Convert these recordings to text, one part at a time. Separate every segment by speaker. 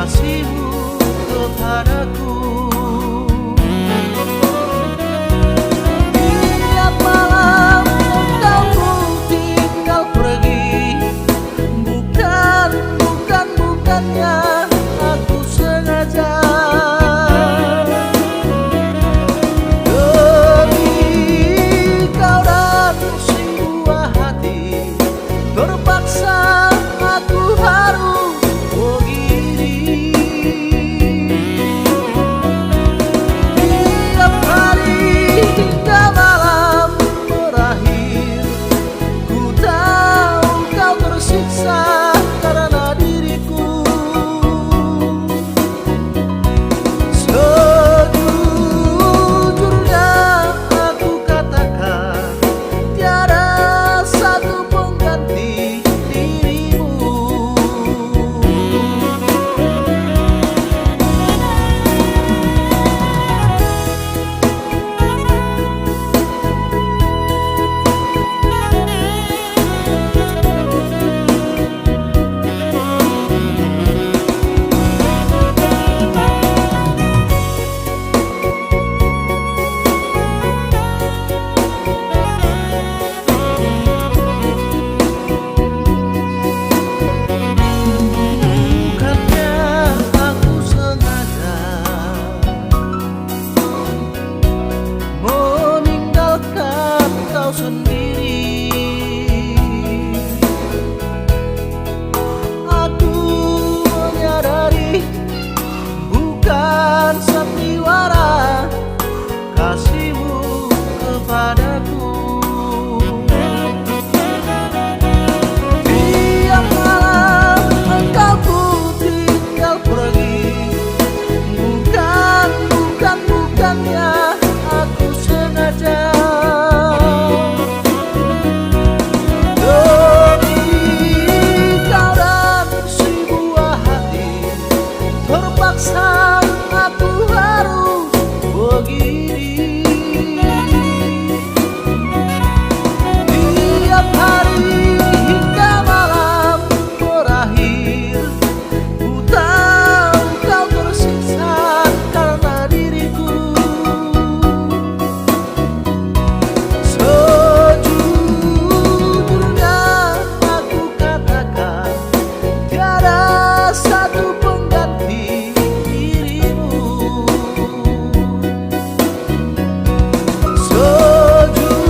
Speaker 1: kasihmu kepadaku. Tiap malam engkau ku tinggal pergi, bukannya aku sengaja. Demi kau dan si buah hati, terpaksa aku harus begini. Tiap hari hingga malam berakhir, ku tahu kau tersiksa karena diriku. Sejujurnya aku katakan, tiada satu pengganti dirimu. Bukannya aku sengaja meninggalkan kau sendiri. Aku menyadari bukan sandiwara kasihmu kepadaku. Tiap malam engkau ku tinggal pergi, bukannya aku sengaja. Demi kau dan si buah hati, terpaksa aku harus begini. Tiap hari hingga malam berakhir, ku tahu kau tersiksa karena diriku. Sejujurnya aku katakan, tiada satu pengganti dirimu.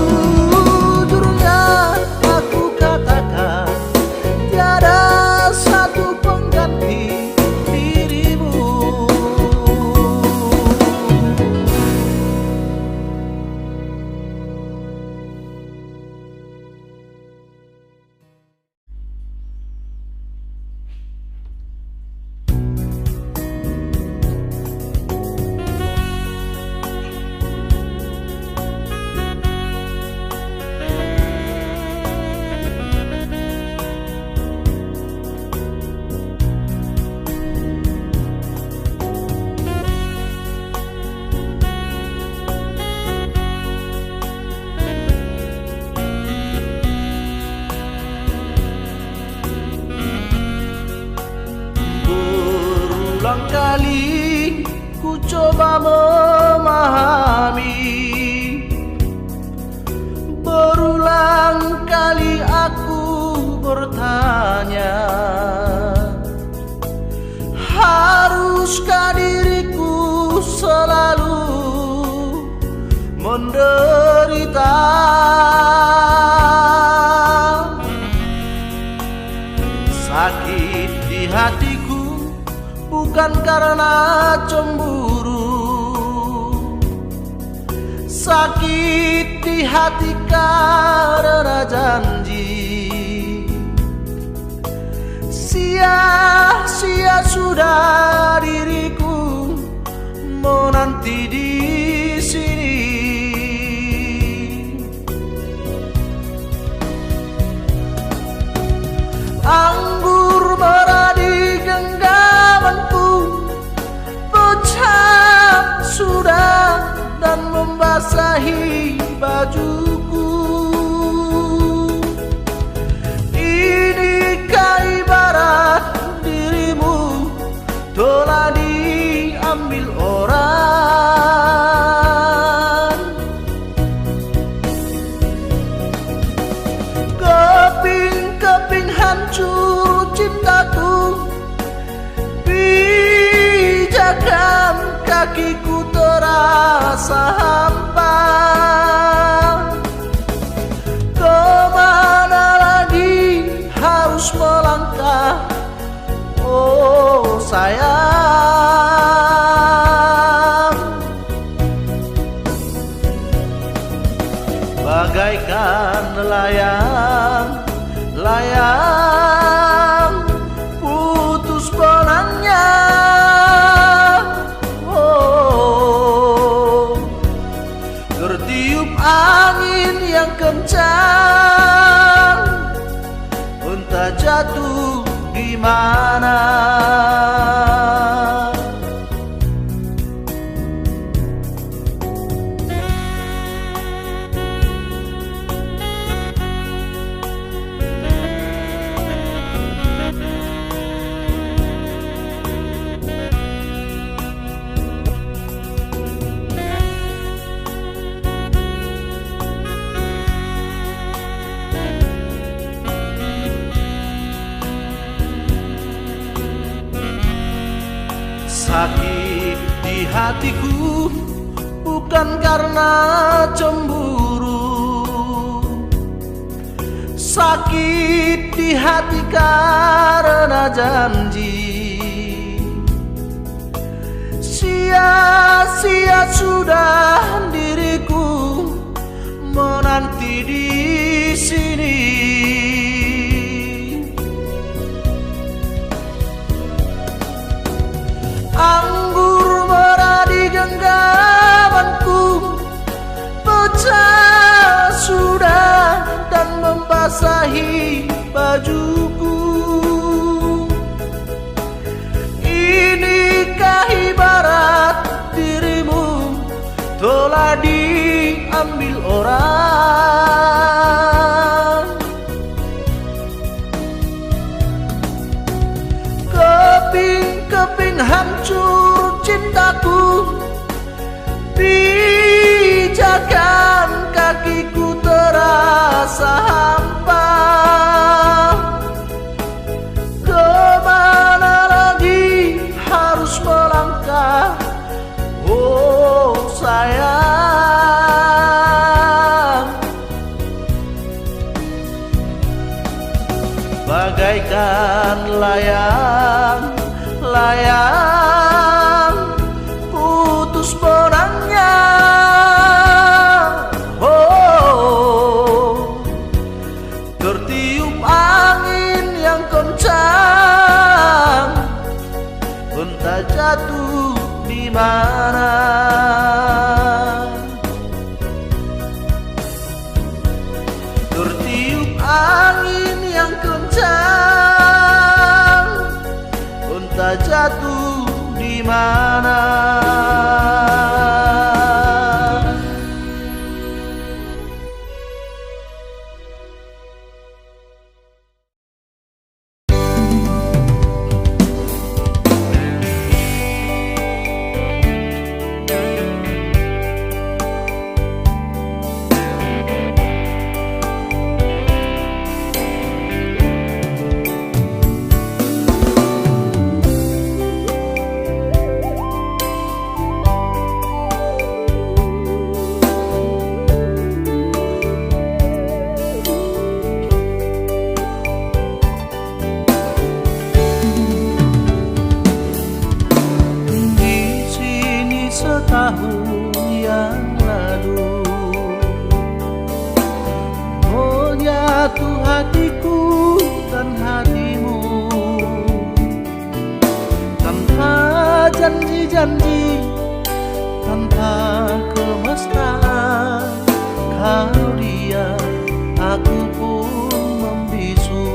Speaker 1: Sejujurnya aku katakan, tiada satu pengganti dirimu. Berulang kali ku coba memahami, berulang kali aku bertanya, haruskah diriku selalu menderita? Sakit di hatiku bukan karena cemburu, sakit di hati karena janji. Sia-sia sudah diriku menanti di sini. Anggur merah di genggamanku pecah sudah dan membasahi bajuku. Inikah ibarat dirimu telah diambil orang. Keping-keping hancur cintaku, pijakan kakiku terasa hampa. Kemana lagi harus melangkah, oh sayang. Bagaikan layang putus benangnya, oh tertiup angin yang kencang, entah jatuh di mana. Sakit di hatiku bukan karena cemburu, sakit di hati karena janji. Sia-sia sudah diriku menanti di sini. Anggur merah di genggamanku pecah sudah dan membasahi bajuku. Inikah ibarat dirimu telah diambil orang. Keping-keping hancur cintaku, pijakan kakiku terasa hampa. Kemana lagi harus melangkah, oh sayang. Bagaikan layang putus benangnya, oh tertiup angin yang kencang, entah jatuh di mana. Tertiup angin yang kencang, entah jatuh di mana. Setahun yang lalu menyatu hatiku dan hatimu, tanpa janji-janji, tanpa kemesraan. Kau diam, aku pun membisu.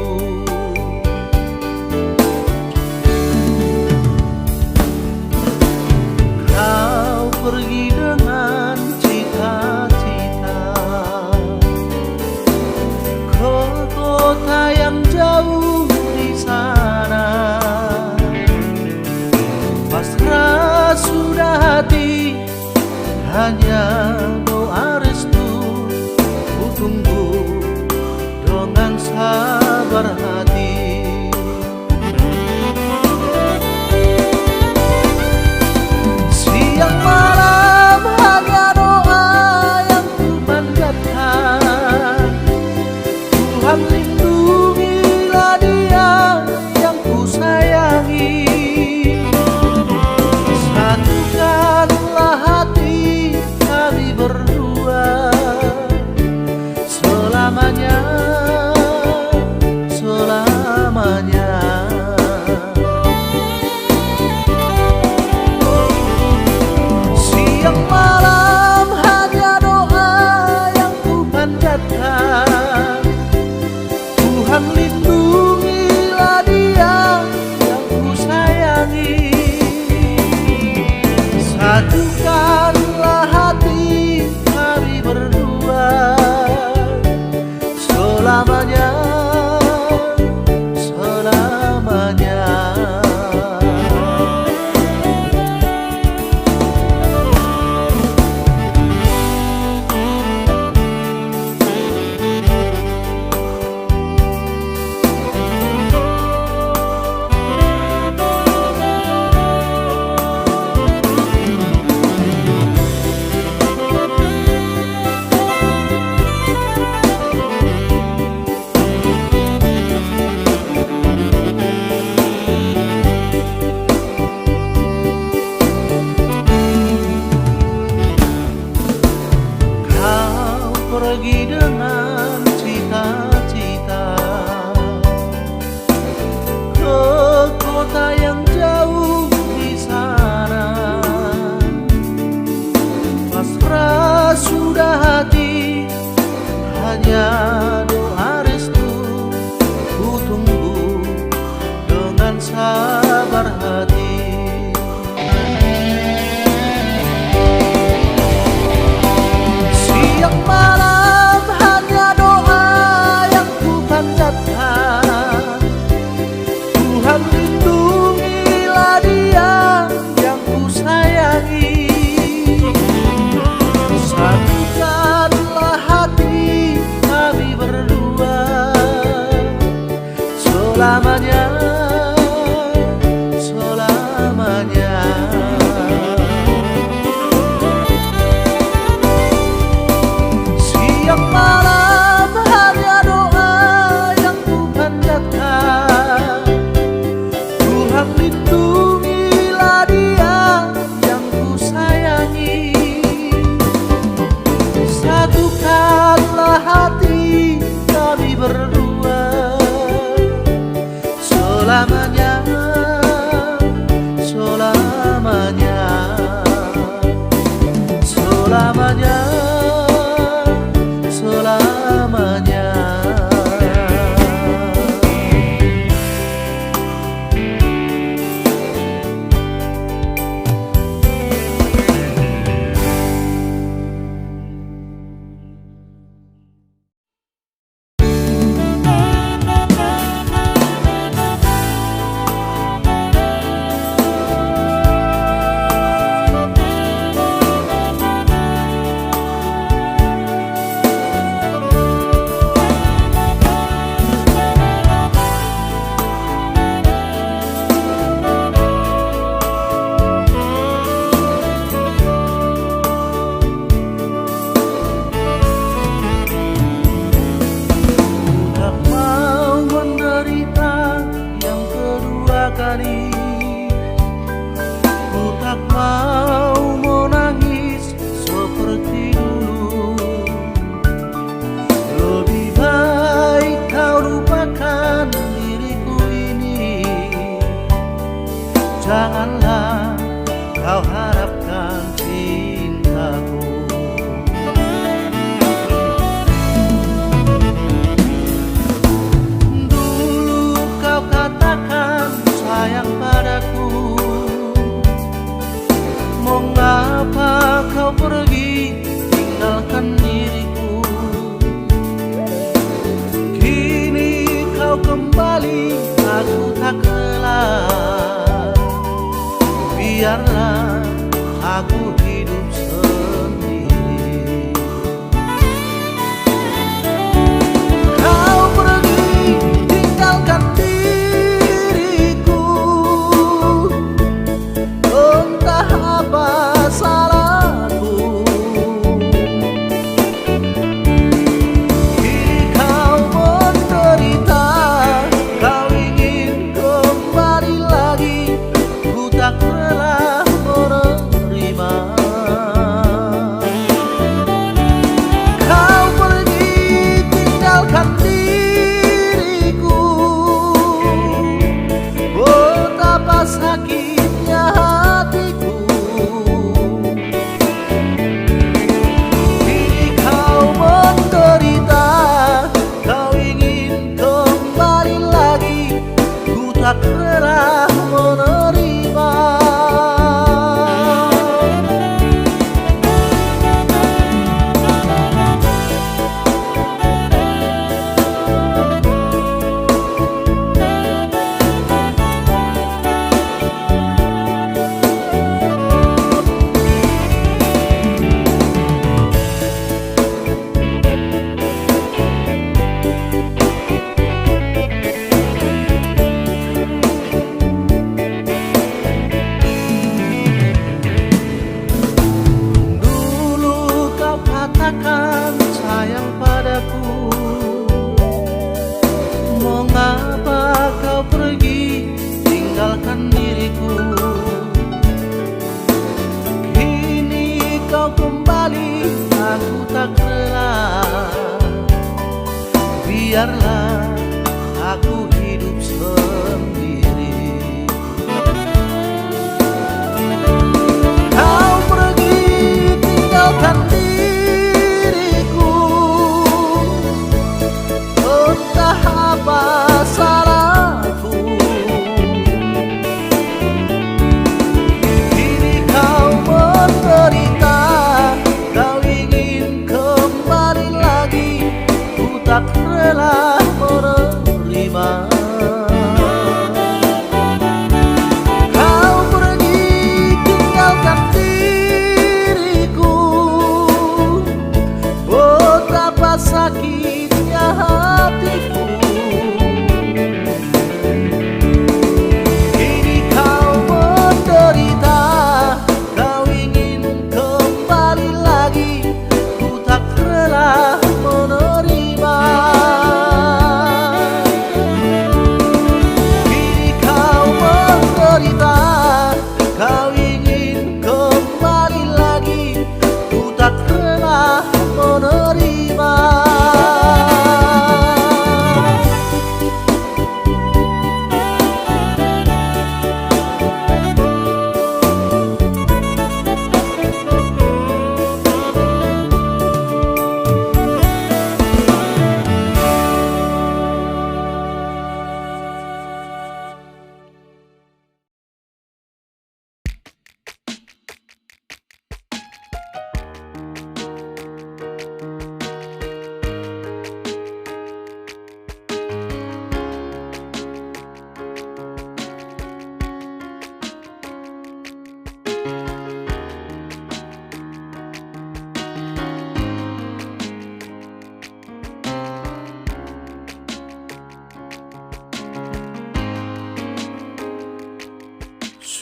Speaker 1: Pergi dengan cita-cita ke kota yang jauh di sana. Pasrah sudah hati, hanya doa restu ku tunggu dengan sabar hati. Siang malam hanya doa yang ku panjatkan. Tuhan lindungilah dia yang ku sayangi. Satukanlah hati kami berdua selamanya, selamanya. Siang malam hanya doa yang ku panjatkan. Tuhan lindungilah dia yang ku sayangi. Satukanlah hati kami berdua selamanya, selamanya. Pergi dengan cita-cita ke kota yang jauh di sana. Pasrah sudah hati, hanya doa restu ku tunggu dengan sabar hati. Siang malam hanya doa yang ku panjatkan. Tuhan lindungilah dia yang ku sayangi. Satukanlah hati kami berdua selamanya, selamanya. Siang malam hanya doa yang ku panjatkan. Tuhan lindungilah dia yang ku sayangi. Satukanlah hati kami berdua selamanya, selamanya, selamanya, selamanya. Ku tak mau menangis seperti dulu. Lebih baik kau lupakan diriku ini. Janganlah kau harapkan cintaku. Dulu kau katakan sayang padaku. Mengapa kau pergi tinggalkan diriku? Kini kau kembali, aku tak rela. biarlah aku hidup sendiri. Kau pergi tinggalkan diriku, entah apa salahku. Kini kau menderita, kau ingin kembali lagi, ku tak rela menerima. Kau pergi tinggalkan diriku, betapa sakitnya hatiku. Kini kau menderita, kau ingin kembali lagi, ku tak rela menerima. Katakan sayang padaku, mengapa kau pergi tinggalkan diriku? Kini kau kembali, aku tak rela, biarlah aku hidup sendiri. Kau pergi tinggalkan diriku, entah apa salahku. Kini kau menderita, kau ingin kembali lagi, ku tak rela menerima. Kau pergi tinggalkan diriku, betapa sakitnya hatiku. Kini kau menderita, kau ingin kembali lagi, ku tak rela menerima. Kini kau menderita, kau ingin kembali lagi, ku tak rela menerima.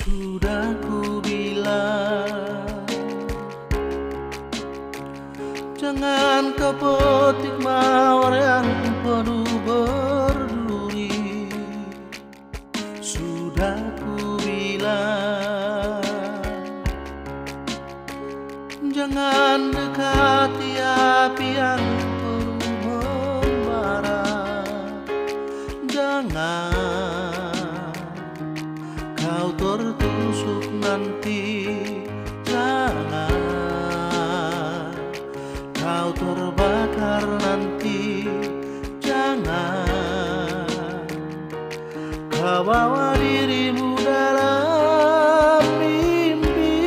Speaker 1: Sudah ku bilang, jangan kau petik mawar yang penuh berduri. Sudah ku bilang, jangan dekati api yang penuh membara. Jangan kau tertusuk nanti, jangan kau terbakar nanti, jangan kau bawa dirimu dalam mimpi.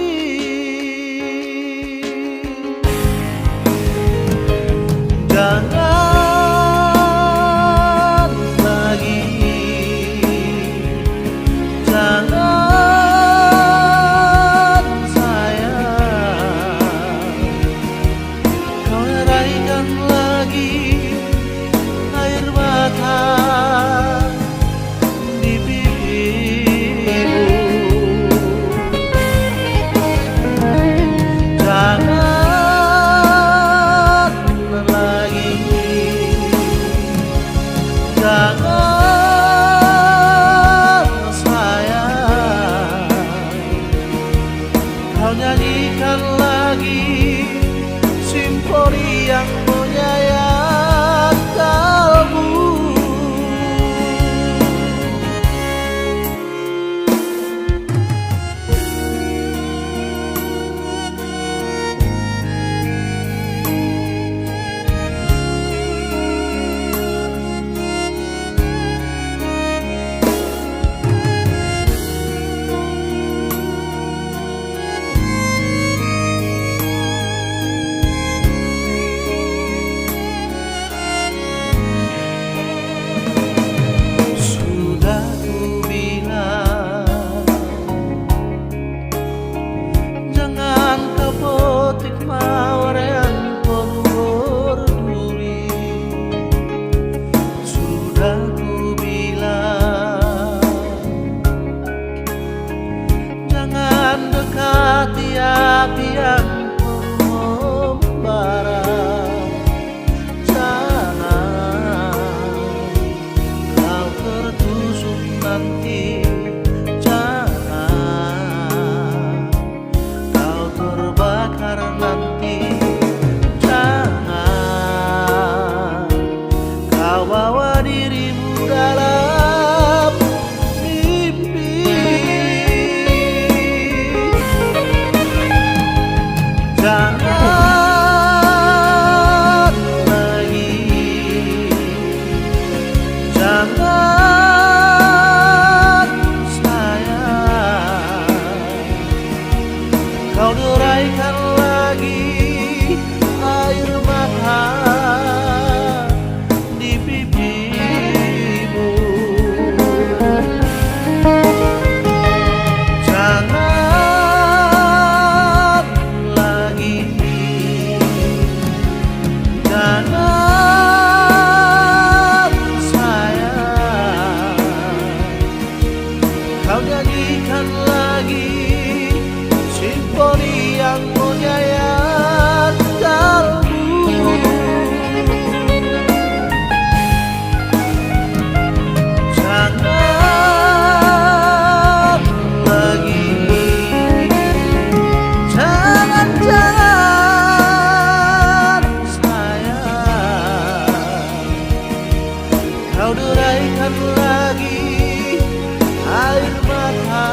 Speaker 1: kau nyanyikan lagi simfoni yang menyayat kalbu. Api yang membara, jangan kau tertusuk nanti, jangan kau terbakar nanti, jangan kau bawa dirimu dalam mimpi. Jangan lagi, jangan sayang, kau deraikan lagi air mata di pipimu. Jangan kau nyanyikan lagi simfoni yang menyayat kalbu. Jangan lagi, jangan sayang, kau deraikan lagi air mata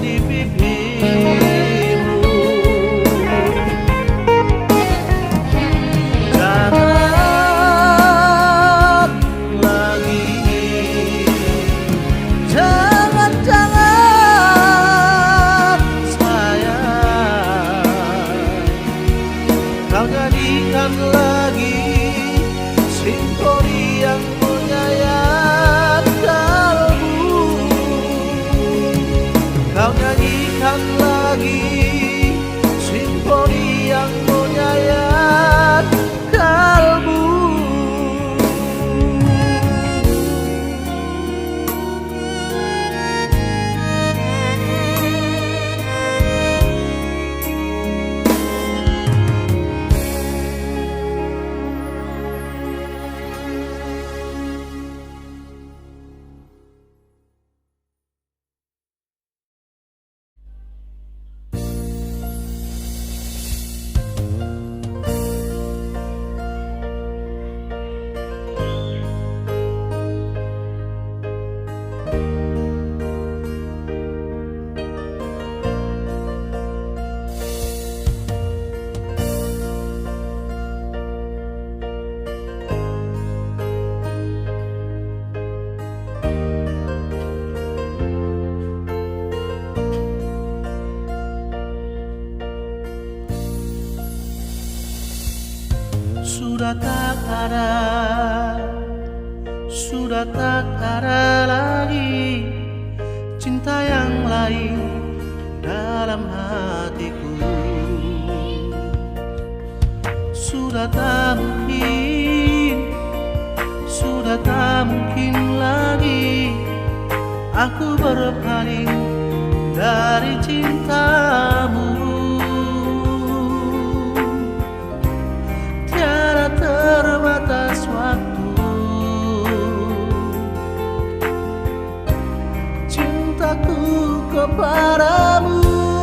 Speaker 1: di pipimu. Jangan lagi, jangan sayang, kau nyanyikan lagi simfoni yang menyayat kalbu. Kau nyanyikan lagi simfoni yang menyayat kalbu. Sudah tak ada lagi cinta yang lain dalam hatiku. Sudah tak mungkin lagi aku berpaling dari cintamu. Tiada terbatas waktu, cintaku kepadamu.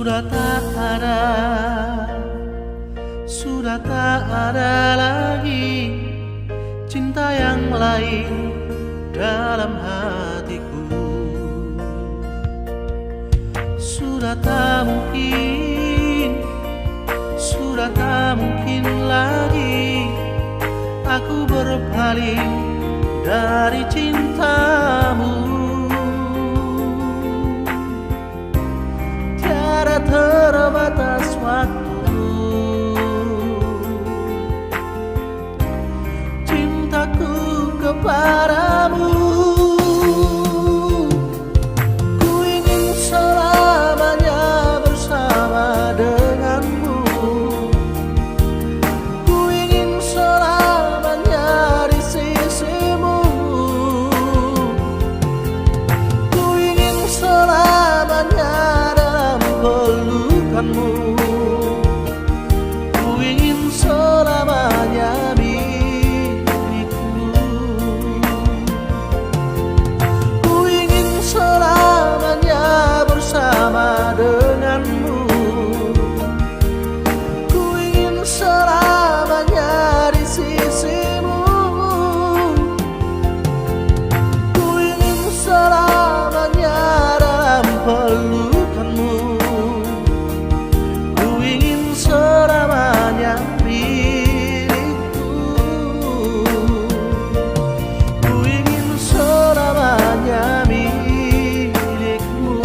Speaker 1: Sudah tak ada lagi cinta yang lain dalam hatiku. Sudah tak mungkin lagi aku berpaling dari cintamu. Tiada terbatas waktu, cintaku kepadamu. Ku ingin selamanya bersama denganmu. Ku ingin selamanya di sisimu. Ku ingin selamanya dalam pelukanmu. Ku ingin selamanya milikku. Ku ingin selamanya bersama denganmu. Ku ingin selamanya di sisimu. Ku ingin selamanya dalam pelukanmu. Ku ingin selamanya milikku. Ku ingin selamanya milikmu.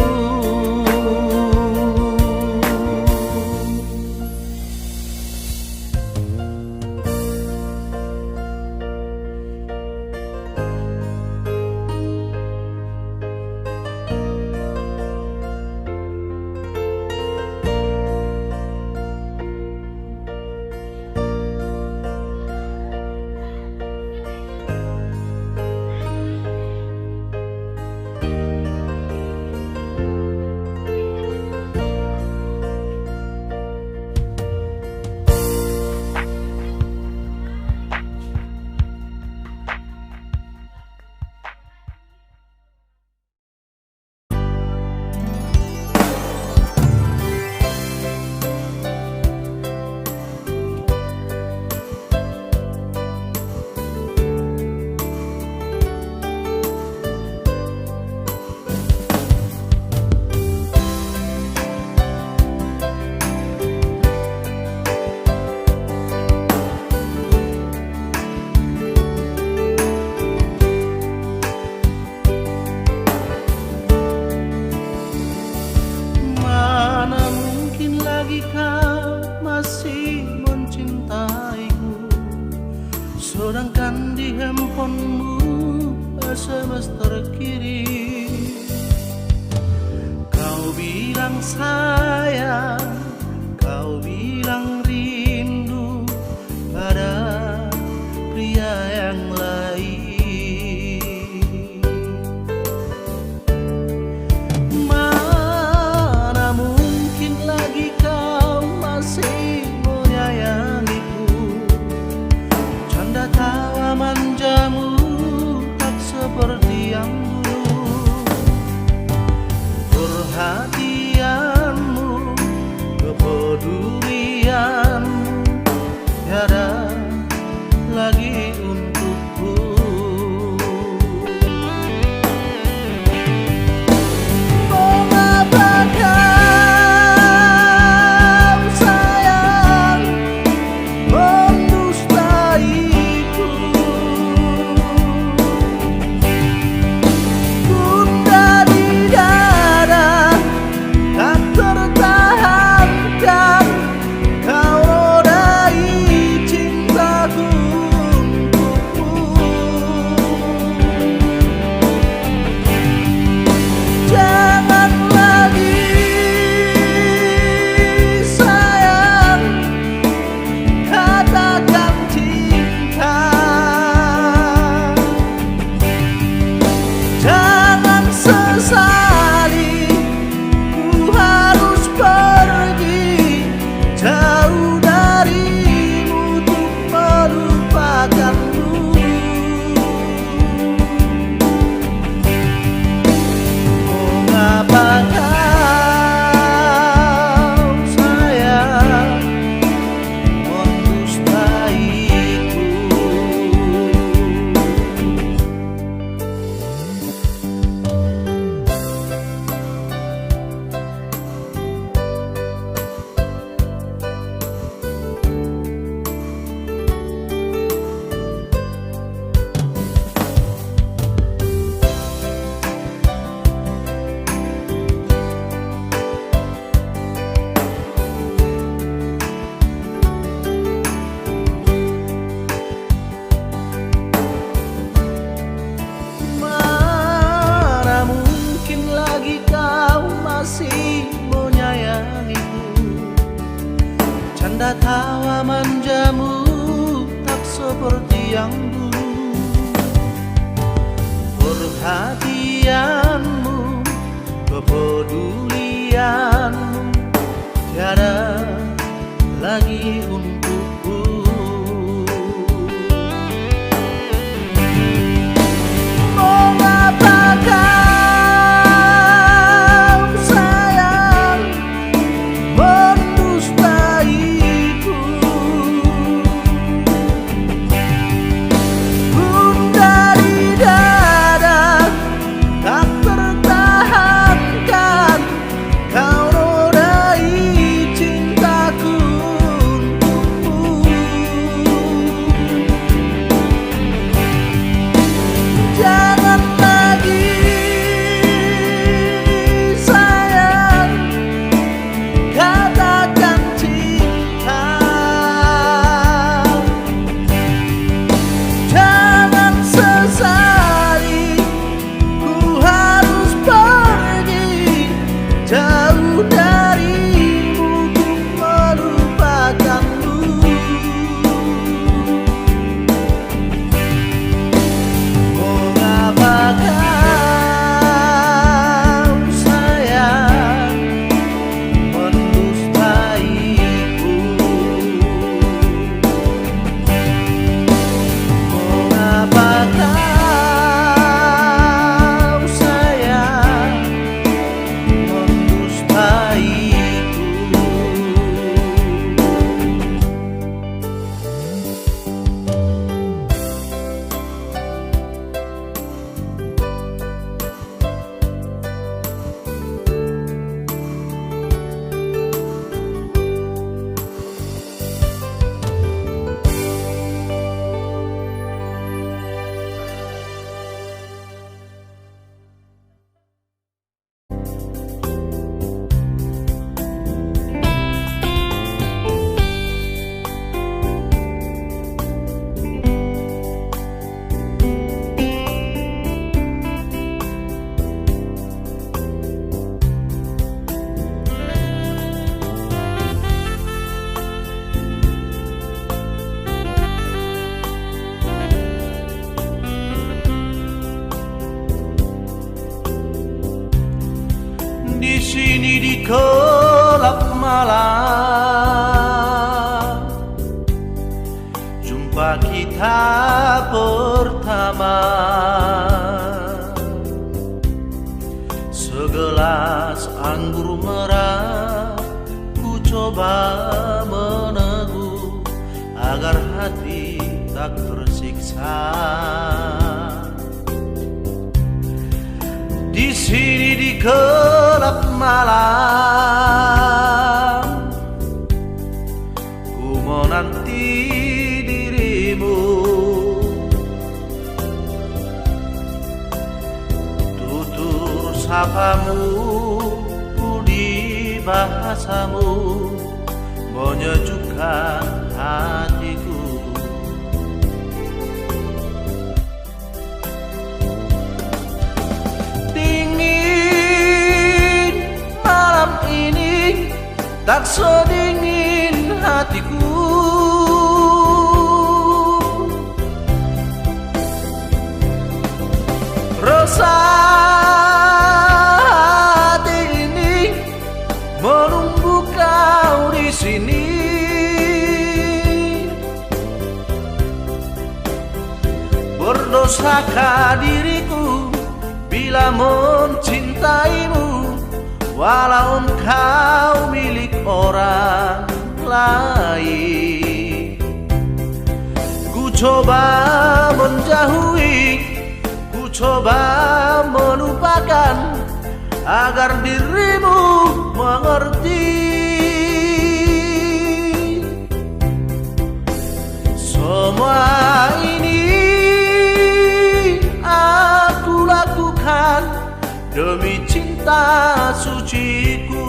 Speaker 1: Mana mungkin lagi kau masih mencintaiku, sedangkan di handphonemu SMS terkirim. Kau bilang sayang, kau bilang rindu pada pria yang lain. Mana mungkin lagi kau masih menyayangiku, canda tawa manjamu tak seperti yang dulu. Perhatianmu, kepedulianmu perhatianmu, kepedulianmu tiada lagi untukku. Mengapa kau sayang mendustaiku? Pun dari dada tak tertahankan, kau nodai cintaku untukmu. Jangan lagi sayang katakan cinta, jangan sesali ku harus pergi jauh darimu, ku melupakanmu. Mengapa kau sayang mendustaiku? Mengapa kau sayang mendustaiku? Di sini di gelap malam, jumpa kita pertama. Segelas anggur merah ku coba meneguk agar hati tak tersiksa. Di sini di gelap malam, ku menanti dirimu. Tutur sapamu, budi bahasamu menyejukkan hatiku. Tak sedingin hatiku, resah hati ini menunggu kau di sini. Berdosakah diriku bila mencintaimu, walau engkau milik orang lain? Ku coba menjauhi, ku coba melupakan agar dirimu mengerti. Semua ini aku lakukan demi cinta suciku.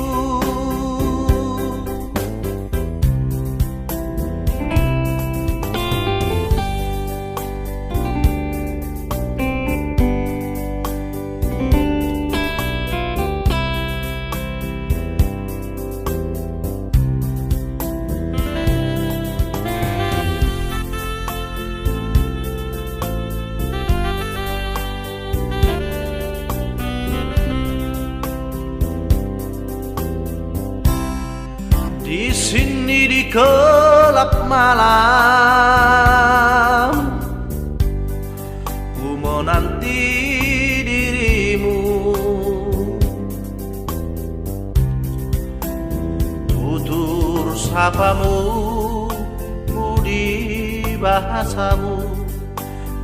Speaker 1: sini di gelap malam, ku menanti dirimu. Tutur sapamu, budi bahasamu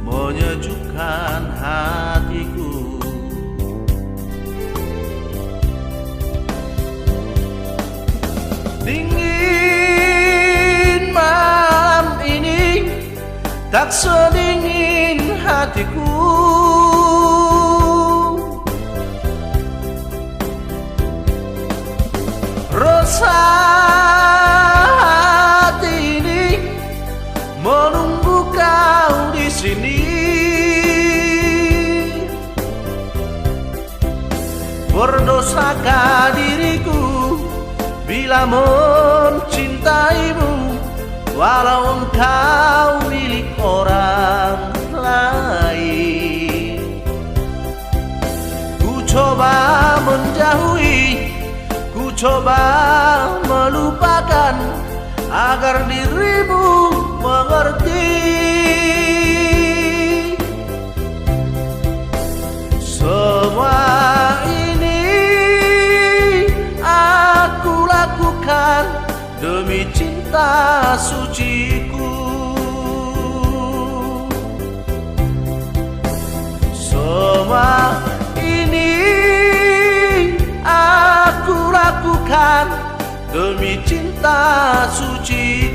Speaker 1: menyejukkan hatiku. Dingin malam ini tak sedingin hatiku. Resah hati ini menunggu kau di sini. Berdosakah diriku bila mencintaimu, walau engkau milik orang lain. Ku coba menjauhi, ku coba melupakan, agar dirimu mengerti. Semua ini aku lakukan demi cinta suciku. Semua ini aku lakukan demi cinta suciku.